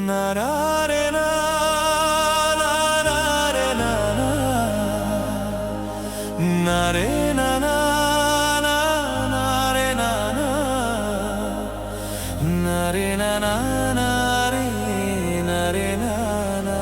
না রা রে না, না না রে না, না রে না না, না না রে না না, না রে না না, না রে না রে না না।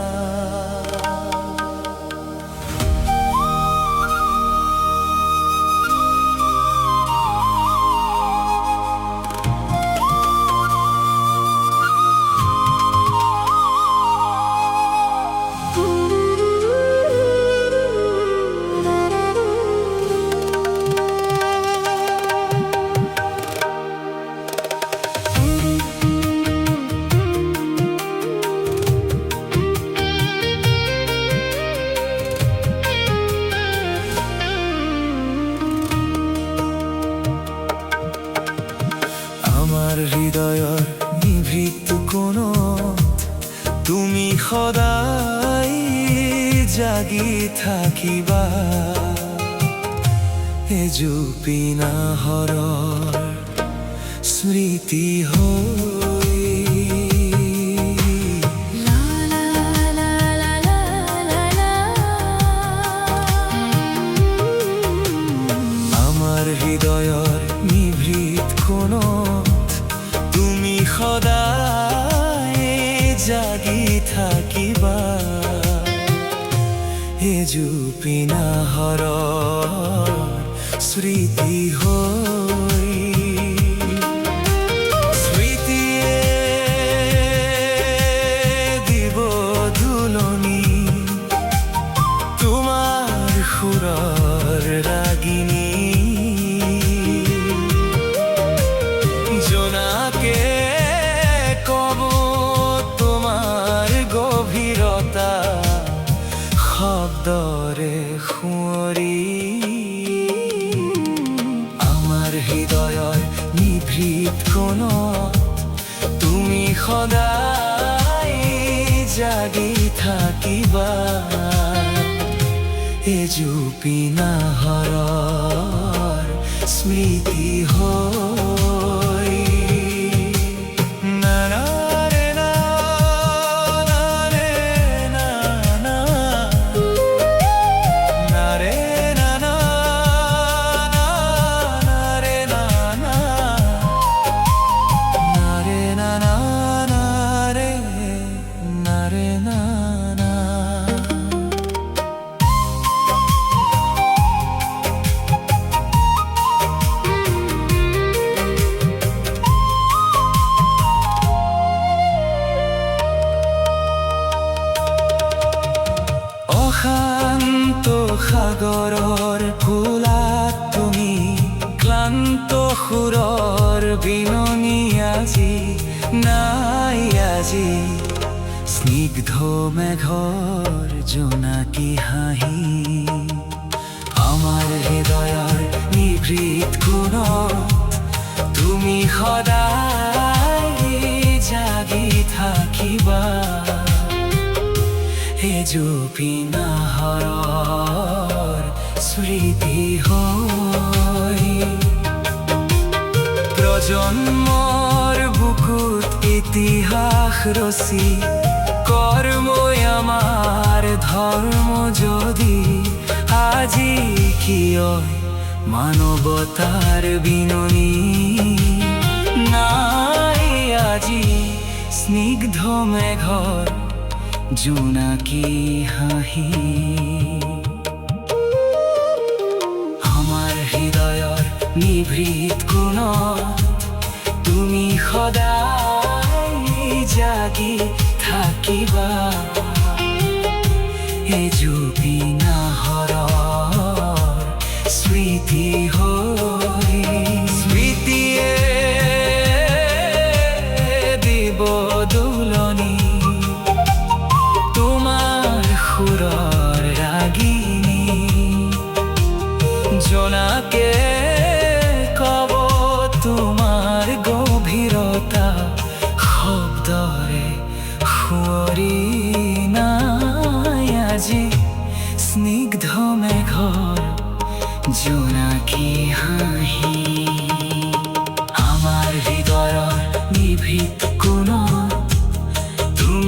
আমার হৃদয়ৰ নিভৃত কোণত তুমি সদায় জাগি থাকিবা, এজুপি নাহৰৰ স্মৃতি হৈ। আমাৰ হৃদয়ৰ নিভৃত কোণত তুমি সদায় জাগি থাকিবা, এজুপি নাহৰৰ স্মৃতি হৈ। স্মৃতিয়ে দিব দুলনি তোমাৰ সুৰৰ ৰাগিনী, জোনাকে কব তোমাৰ গভীৰতা শব্দৰে সুঁৱৰি। আমাৰ হৃদয়ৰ নিভৃত কোণত তুমি সদায় জাগি থাকিবা, এজুপি নাহৰৰ স্মৃতি হৈ। না না ৰে না, না ৰে না না, না ৰে না না, না ৰে না না, না ৰে না না, না ৰে না ৰে না না। অশান্ত সাগৰৰ কোলাত তুমি ক্লান্ত সুৰৰ বিননি আজি নাই, আজি স্নিগ্ধ মেঘৰ জোনাকী হাঁহি। আমাৰ হৃদয়ৰ নিভৃত কোণত তুমি সদায় জাগি থাকিবা, এজুপি নাহৰৰ স্মৃতি হৈ। প্ৰজন্মৰ বুকুত ইতিহাস ৰচি কৰ্মই আমাৰ ধৰ্ম যদি, আজি কিয় মানৱতাৰ বিননি নাই, আজি স্নিগ্ধ মেঘৰ জোনাকী হাঁহি। আমাৰ হৃদয়ৰ নিভৃত কোণত তুমি সদায় জাগি থাকিবা, এজুপি নাহৰৰ স্মৃতি হৈ। স্মৃতিয়ে দিব দুলনি তোমাৰ সুৰৰ ৰাগিনী, জোনাকে কব তোমাৰ গভীৰতা শব্দৰে সুঁৱৰি। নাই, আজি স্নিগ্ধ মেঘৰ জোনাকী হাঁহি। আমাৰ হৃদয়ৰ নিভৃত কোণত তুমি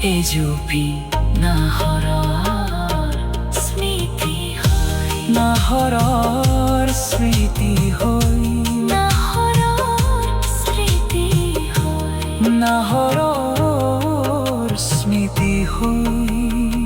এ জুপি নাহৰৰ স্মৃতি হৈ, নাহৰৰ স্মৃতি হৈ, নাহৰৰ স্মৃতি হৈ, নাহৰৰ স্মৃতি হৈ।